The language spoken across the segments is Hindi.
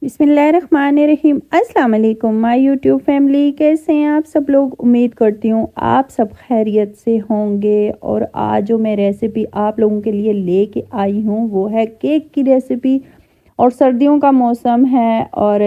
बिस्मिल्लाहिर्रहमानिर्रहीम। अस्सलाम वालेकुम माय यूट्यूब फैमिली, कैसे हैं आप सब लोग। उम्मीद करती हूँ आप सब खैरियत से होंगे। और आज जो मैं रेसिपी आप लोगों के लिए लेके आई हूँ वो है केक की रेसिपी। और सर्दियों का मौसम है और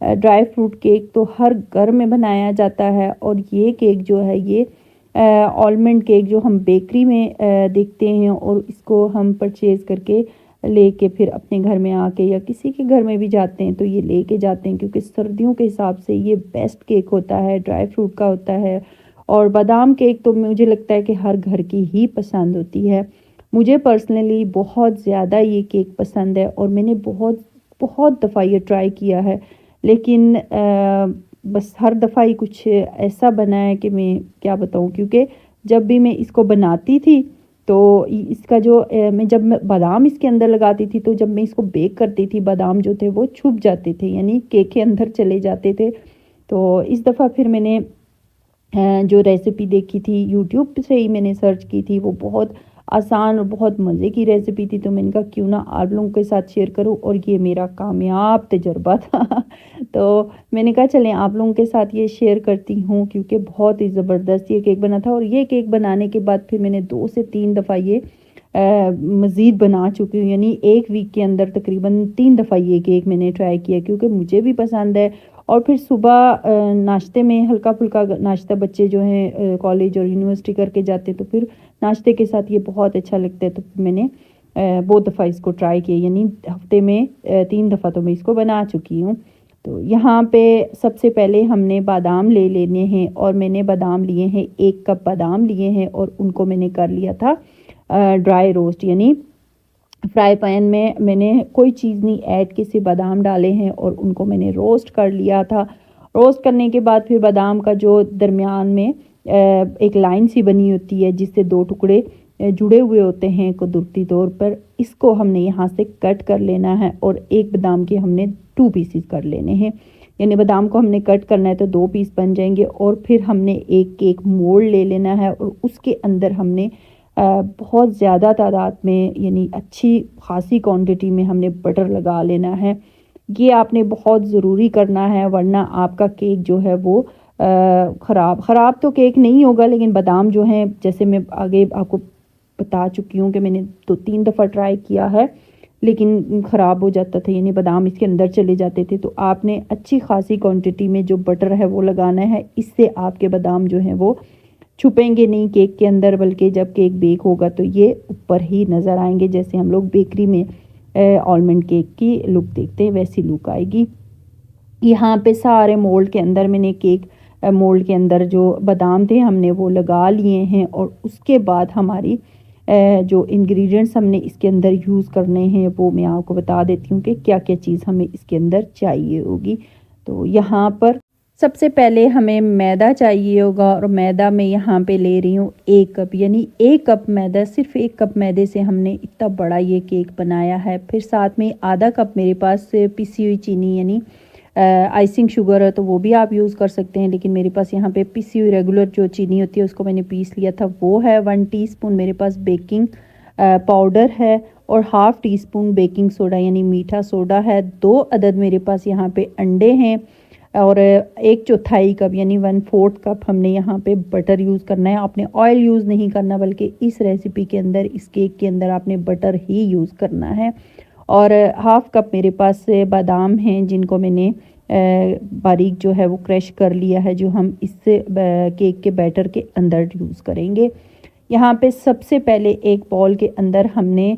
ड्राई फ्रूट केक तो हर घर में बनाया जाता है। और ये केक जो है ये आलमंड केक जो हम बेकरी में देखते हैं और इसको हम परचेज़ करके लेके फिर अपने घर में आके या किसी के घर में भी जाते हैं तो ये लेके जाते हैं, क्योंकि सर्दियों के हिसाब से ये बेस्ट केक होता है, ड्राई फ्रूट का होता है। और बादाम केक तो मुझे लगता है कि हर घर की ही पसंद होती है। मुझे पर्सनली बहुत ज़्यादा ये केक पसंद है और मैंने बहुत बहुत दफ़ा ये ट्राई किया है, लेकिन बस हर दफ़ा ही कुछ ऐसा बना है कि मैं क्या बताऊँ। क्योंकि जब भी मैं इसको बनाती थी तो इसका जो मैं जब मैं बादाम इसके अंदर लगाती थी तो जब मैं इसको बेक करती थी बादाम जो थे वो छुप जाते थे, यानी केक के अंदर चले जाते थे। तो इस दफ़ा फिर मैंने जो रेसिपी देखी थी यूट्यूब से ही मैंने सर्च की थी, वो बहुत आसान और बहुत मज़े की रेसिपी थी। तो मैंने कहा क्यों ना आप लोगों के साथ शेयर करूं, और ये मेरा कामयाब तजुर्बा था। तो मैंने कहा चलें आप लोगों के साथ ये शेयर करती हूँ, क्योंकि बहुत ही ज़बरदस्त ये केक बना था। और ये केक बनाने के बाद फिर मैंने 2 से 3 दफ़ा ये मज़ीद बना चुकी हूँ, यानी एक वीक के अंदर तकरीबन 3 दफ़ा ये केक मैंने ट्राई किया, क्योंकि मुझे भी पसंद है। और फिर सुबह नाश्ते में हल्का फुल्का नाश्ता बच्चे जो हैं कॉलेज और यूनिवर्सिटी करके जाते हैं तो फिर नाश्ते के साथ ये बहुत अच्छा लगता है। तो फिर मैंने बहुत दफ़ा इसको ट्राई किया, यानी हफ्ते में 3 दफ़ा तो मैं इसको बना चुकी हूँ। तो यहाँ पे सबसे पहले हमने बादाम ले लेने हैं, और मैंने बादाम लिए हैं 1 कप बादाम लिए हैं और उनको मैंने कर लिया था ड्राई रोस्ट, यानी फ्राई पैन में मैंने कोई चीज़ नहीं ऐड की, सिर्फ बादाम डाले हैं और उनको मैंने रोस्ट कर लिया था। रोस्ट करने के बाद फिर बादाम का जो दरमियान में एक लाइन सी बनी होती है जिससे 2 टुकड़े जुड़े हुए होते हैं कुदरती तौर पर, इसको हमने यहाँ से कट कर लेना है। और एक बादाम के हमने 2 पीसेस कर लेने हैं, यानी बादाम को हमने कट करना है तो 2 पीस बन जाएंगे। और फिर हमने एक केक मोल्ड ले लेना है और उसके अंदर हमने बहुत ज़्यादा तादाद में, यानी अच्छी खासी क्वांटिटी में हमने बटर लगा लेना है। ये आपने बहुत ज़रूरी करना है, वरना आपका केक जो है वो ख़राब तो केक नहीं होगा, लेकिन बादाम जो हैं, जैसे मैं आगे आपको बता चुकी हूँ कि मैंने 2-3 दफ़ा ट्राई किया है लेकिन ख़राब हो जाता था, यानी बादाम इसके अंदर चले जाते थे। तो आपने अच्छी खासी क्वांटिटी में जो बटर है वो लगाना है, इससे आपके बादाम जो हैं वो छुपेंगे नहीं केक के अंदर, बल्कि जब केक बेक होगा तो ये ऊपर ही नज़र आएंगे, जैसे हम लोग बेकरी में आलमंड केक की लुक देखते हैं वैसी लुक आएगी। यहाँ पे सारे मोल्ड के अंदर मैंने केक मोल्ड के अंदर जो बादाम थे हमने वो लगा लिए हैं। और उसके बाद हमारी जो इंग्रेडिएंट्स हमने इसके अंदर यूज़ करने हैं वो मैं आपको बता देती हूँ कि क्या क्या चीज़ हमें इसके अंदर चाहिए होगी। तो यहाँ पर सबसे पहले हमें मैदा चाहिए होगा, और मैदा मैं यहाँ पे ले रही हूँ 1 कप, यानी 1 कप मैदा। सिर्फ 1 कप मैदे से हमने इतना बड़ा ये केक बनाया है। फिर साथ में आधा कप मेरे पास पिसी हुई चीनी, यानी आइसिंग शुगर है तो वो भी आप यूज़ कर सकते हैं, लेकिन मेरे पास यहाँ पे पिसी हुई रेगुलर जो चीनी होती है उसको मैंने पीस लिया था, वो है। 1 टीस्पून मेरे पास बेकिंग पाउडर है, और half tea spoon baking soda यानी मीठा सोडा है। 2 अदद मेरे पास यहाँ पे अंडे हैं, और 1/4 कप यानी 1/4 कप हमने यहाँ पे बटर यूज़ करना है। आपने ऑयल यूज़ नहीं करना, बल्कि इस रेसिपी के अंदर, इस केक के अंदर आपने बटर ही यूज़ करना है। और हाफ़ कप मेरे पास बादाम हैं जिनको मैंने बारीक जो है वो क्रश कर लिया है, जो हम इस केक के बैटर के अंदर यूज़ करेंगे। यहाँ पे सबसे पहले एक बॉल के अंदर हमने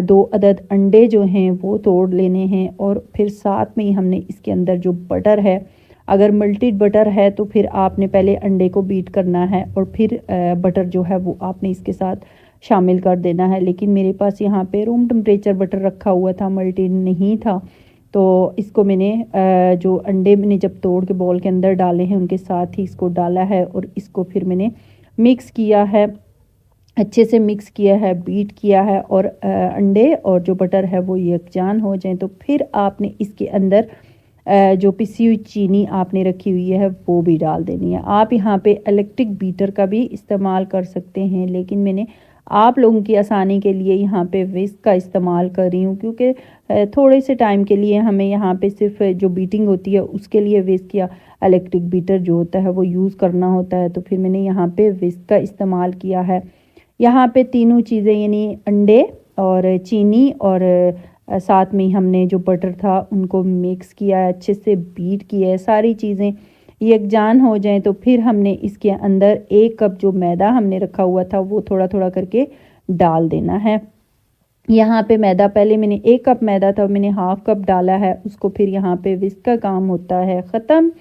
2 अदद अंडे जो हैं वो तोड़ लेने हैं, और फिर साथ में ही हमने इसके अंदर जो बटर है, अगर मल्टीड बटर है तो फिर आपने पहले अंडे को बीट करना है और फिर बटर जो है वो आपने इसके साथ शामिल कर देना है। लेकिन मेरे पास यहाँ पे रूम टेम्परेचर बटर रखा हुआ था, मल्टीड नहीं था, तो इसको मैंने जो अंडे मैंने जब तोड़ के बॉल के अंदर डाले हैं उनके साथ ही इसको डाला है, और इसको फिर मैंने मिक्स किया है, अच्छे से मिक्स किया है, बीट किया है। और अंडे और जो बटर है वो यकजान हो जाए तो फिर आपने इसके अंदर जो पिसी हुई चीनी आपने रखी हुई है वो भी डाल देनी है। आप यहाँ पे इलेक्ट्रिक बीटर का भी इस्तेमाल कर सकते हैं, लेकिन मैंने आप लोगों की आसानी के लिए यहाँ पे विस्क का इस्तेमाल कर रही हूँ, क्योंकि थोड़े से टाइम के लिए हमें यहाँ पे सिर्फ जो बीटिंग होती है उसके लिए विस्क या इलेक्ट्रिक बीटर जो होता है वो यूज़ करना होता है। तो फिर मैंने यहाँ पे विस्क का इस्तेमाल किया है। यहाँ पे तीनों चीज़ें यानी अंडे और चीनी और साथ में ही हमने जो बटर था उनको मिक्स किया है, अच्छे से बीट किया है। सारी चीज़ें यकजान हो जाएं तो फिर हमने इसके अंदर 1 कप जो मैदा हमने रखा हुआ था वो थोड़ा थोड़ा करके डाल देना है। यहाँ पे मैदा पहले मैंने 1 कप मैदा था, मैंने हाफ कप डाला है उसको। फिर यहाँ पे विस्क का काम होता है ख़त्म।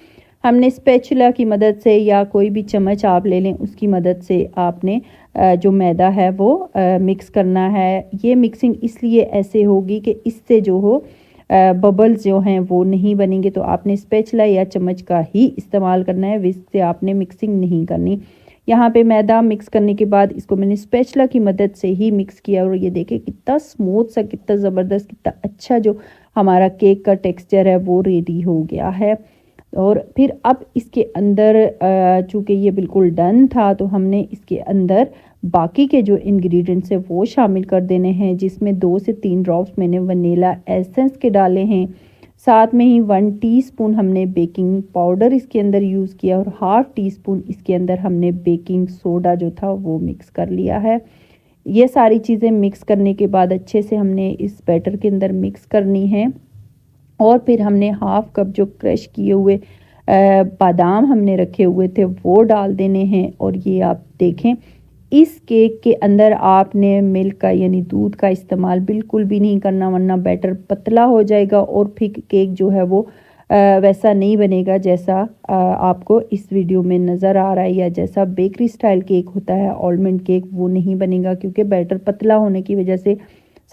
हमने स्पैचुला की मदद से या कोई भी चम्मच आप ले लें उसकी मदद से आपने जो मैदा है वो मिक्स करना है। ये मिक्सिंग इसलिए ऐसे होगी कि इससे जो हो बबल्स जो हैं वो नहीं बनेंगे। तो आपने स्पैचुला या चम्मच का ही इस्तेमाल करना है, विस्क से आपने मिक्सिंग नहीं करनी। यहाँ पे मैदा मिक्स करने के बाद इसको मैंने स्पैचुला की मदद से ही मिक्स किया और ये देखें कितना स्मूथ सा, कितना ज़बरदस्त, कितना अच्छा जो हमारा केक का टेक्सचर है वो रेडी हो गया है। और फिर अब इसके अंदर चूँकि ये बिल्कुल डन था तो हमने इसके अंदर बाकी के जो इंग्रेडिएंट्स हैं वो शामिल कर देने हैं, जिसमें 2 से 3 ड्रॉप्स मैंने वनीला एसेंस के डाले हैं। साथ में ही 1 टीस्पून हमने बेकिंग पाउडर इसके अंदर यूज़ किया और हाफ टी स्पून इसके अंदर हमने बेकिंग सोडा जो था वो मिक्स कर लिया है। ये सारी चीज़ें मिक्स करने के बाद अच्छे से हमने इस बैटर के अंदर मिक्स करनी है। और फिर हमने हाफ कप जो क्रश किए हुए बादाम हमने रखे हुए थे वो डाल देने हैं। और ये आप देखें इस केक के अंदर आपने मिल्क का यानी दूध का इस्तेमाल बिल्कुल भी नहीं करना, वरना बैटर पतला हो जाएगा और फिर केक जो है वो वैसा नहीं बनेगा जैसा आपको इस वीडियो में नज़र आ रहा है, या जैसा बेकरी स्टाइल केक होता है आलमंड केक वो नहीं बनेगा, क्योंकि बैटर पतला होने की वजह से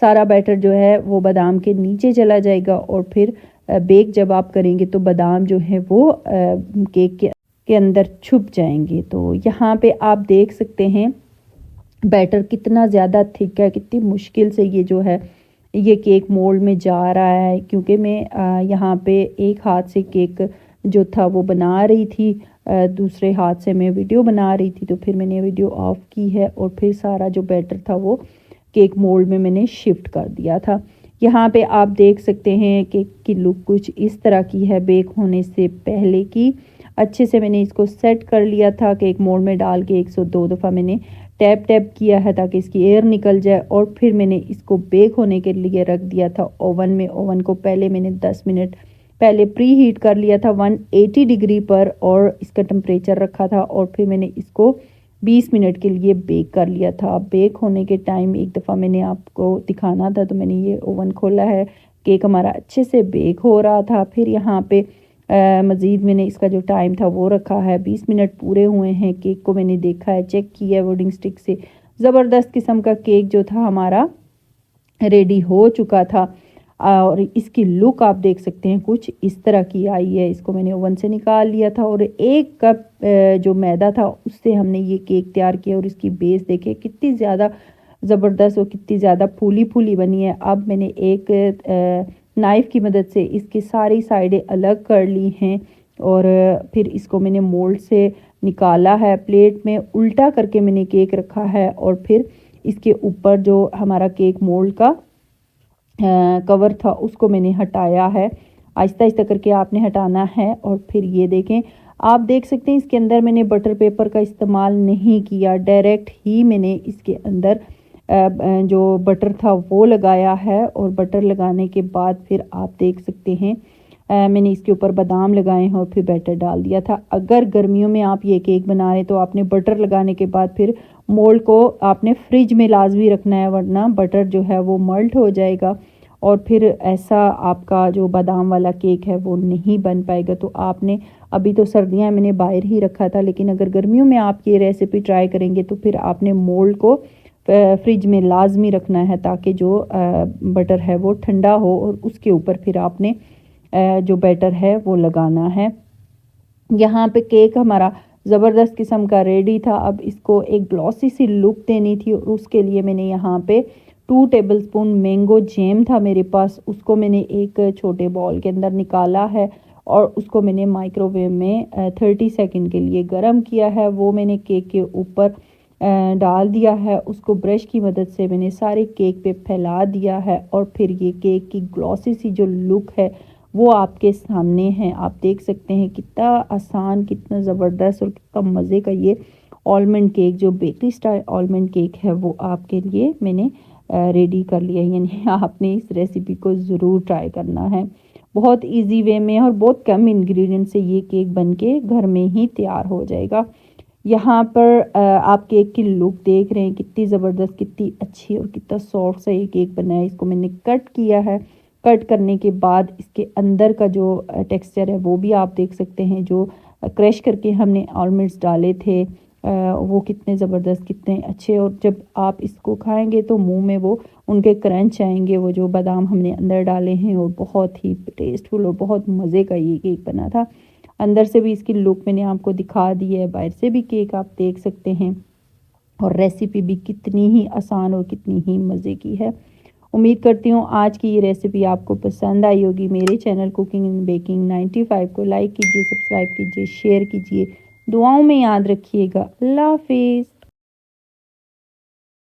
सारा बैटर जो है वो बादाम के नीचे चला जाएगा और फिर बेक जब आप करेंगे तो बादाम जो है वो केक के अंदर छुप जाएंगे। तो यहाँ पे आप देख सकते हैं बैटर कितना ज़्यादा थिक है, कितनी मुश्किल से ये जो है ये केक मोल्ड में जा रहा है, क्योंकि मैं यहाँ पे एक हाथ से केक जो था वो बना रही थी, दूसरे हाथ से मैं वीडियो बना रही थी। तो फिर मैंने वीडियो ऑफ की है और फिर सारा जो बैटर था वो केक मोल्ड में मैंने शिफ्ट कर दिया था। यहाँ पे आप देख सकते हैं केक की लुक कुछ इस तरह की है बेक होने से पहले की। अच्छे से मैंने इसको सेट कर लिया था, केक मोल्ड में डाल के 102 दफ़ा मैंने टैप टैप किया है ताकि इसकी एयर निकल जाए। और फिर मैंने इसको बेक होने के लिए रख दिया था ओवन में। ओवन को पहले मैंने 10 मिनट पहले प्री हीट कर लिया था 180 डिग्री पर और इसका टेम्परेचर रखा था। और फिर मैंने इसको 20 मिनट के लिए बेक कर लिया था। बेक होने के टाइम एक दफ़ा मैंने आपको दिखाना था तो मैंने ये ओवन खोला है, केक हमारा अच्छे से बेक हो रहा था। फिर यहाँ पे मज़ीद मैंने इसका जो टाइम था वो रखा है, 20 मिनट पूरे हुए हैं। केक को मैंने देखा है, चेक किया है वुडिंग स्टिक से, ज़बरदस्त किस्म का केक जो था हमारा रेडी हो चुका था। और इसकी लुक आप देख सकते हैं कुछ इस तरह की आई है। इसको मैंने ओवन से निकाल लिया था और 1 कप जो मैदा था उससे हमने ये केक तैयार किया और इसकी बेस देखे कितनी ज़्यादा ज़बरदस्त और कितनी ज़्यादा फूली फूली बनी है। अब मैंने एक नाइफ़ की मदद से इसकी सारी साइडें अलग कर ली हैं और फिर इसको मैंने मोल्ड से निकाला है। प्लेट में उल्टा करके मैंने केक रखा है और फिर इसके ऊपर जो हमारा केक मोल्ड का कवर था उसको मैंने हटाया है। आहिस्ता आहिस्ता करके आपने हटाना है। और फिर ये देखें, आप देख सकते हैं इसके अंदर मैंने बटर पेपर का इस्तेमाल नहीं किया, डायरेक्ट ही मैंने इसके अंदर जो बटर था वो लगाया है। और बटर लगाने के बाद फिर आप देख सकते हैं मैंने इसके ऊपर बादाम लगाए हैं और फिर बैटर डाल दिया था। अगर गर्मियों में आप ये केक बना रहे तो आपने बटर लगाने के बाद फिर मोल्ड को आपने फ्रिज में लाजमी रखना है, वरना बटर जो है वो मल्ट हो जाएगा और फिर ऐसा आपका जो बादाम वाला केक है वो नहीं बन पाएगा। तो आपने अभी तो सर्दियाँ मैंने बाहर ही रखा था, लेकिन अगर गर्मियों में आप ये रेसिपी ट्राई करेंगे तो फिर आपने मोल्ड को फ्रिज में लाजमी रखना है ताकि जो बटर है वो ठंडा हो और उसके ऊपर फिर आपने जो बैटर है वो लगाना है। यहाँ पे केक हमारा ज़बरदस्त किस्म का रेडी था। अब इसको एक ग्लॉसी सी लुक देनी थी और उसके लिए मैंने यहाँ पे 2 टेबलस्पून मैंगो जैम था मेरे पास, उसको मैंने एक छोटे बॉल के अंदर निकाला है और उसको मैंने माइक्रोवेव में 30 सेकंड के लिए गर्म किया है। वो मैंने केक के ऊपर डाल दिया है, उसको ब्रश की मदद से मैंने सारे केक पे फैला दिया है और फिर ये केक की ग्लॉसी सी जो लुक है वो आपके सामने है। आप देख सकते हैं कितना आसान, कितना ज़बरदस्त और कितना मज़े का ये आलमंड केक, जो बेकरी स्टाइल आलमंड केक है, वो आपके लिए मैंने रेडी कर लिया है। यानी आपने इस रेसिपी को ज़रूर ट्राई करना है। बहुत इजी वे में और बहुत कम इंग्रेडिएंट से ये केक बनके घर में ही तैयार हो जाएगा। यहाँ पर आप केक की लुक देख रहे हैं, कितनी ज़बरदस्त, कितनी अच्छी और कितना सॉफ्ट सा ये केक बना है। इसको मैंने कट किया है। कट करने के बाद इसके अंदर का जो टेक्सचर है वो भी आप देख सकते हैं। जो क्रश करके हमने आलमंड्स डाले थे वो कितने ज़बरदस्त, कितने अच्छे, और जब आप इसको खाएंगे तो मुंह में वो उनके क्रंच आएंगे, वो जो बादाम हमने अंदर डाले हैं। और बहुत ही टेस्टफुल और बहुत मज़े का ये केक बना था। अंदर से भी इसकी लुक मैंने आपको दिखा दी है, बाहर से भी केक आप देख सकते हैं। और रेसिपी भी कितनी ही आसान और कितनी ही मज़े की है। उम्मीद करती हूँ आज की ये रेसिपी आपको पसंद आई होगी। मेरे चैनल कुकिंग एंड बेकिंग 95 को लाइक कीजिए, सब्सक्राइब कीजिए, शेयर कीजिए। दुआओं में याद रखिएगा। अल्लाह हाफिज़।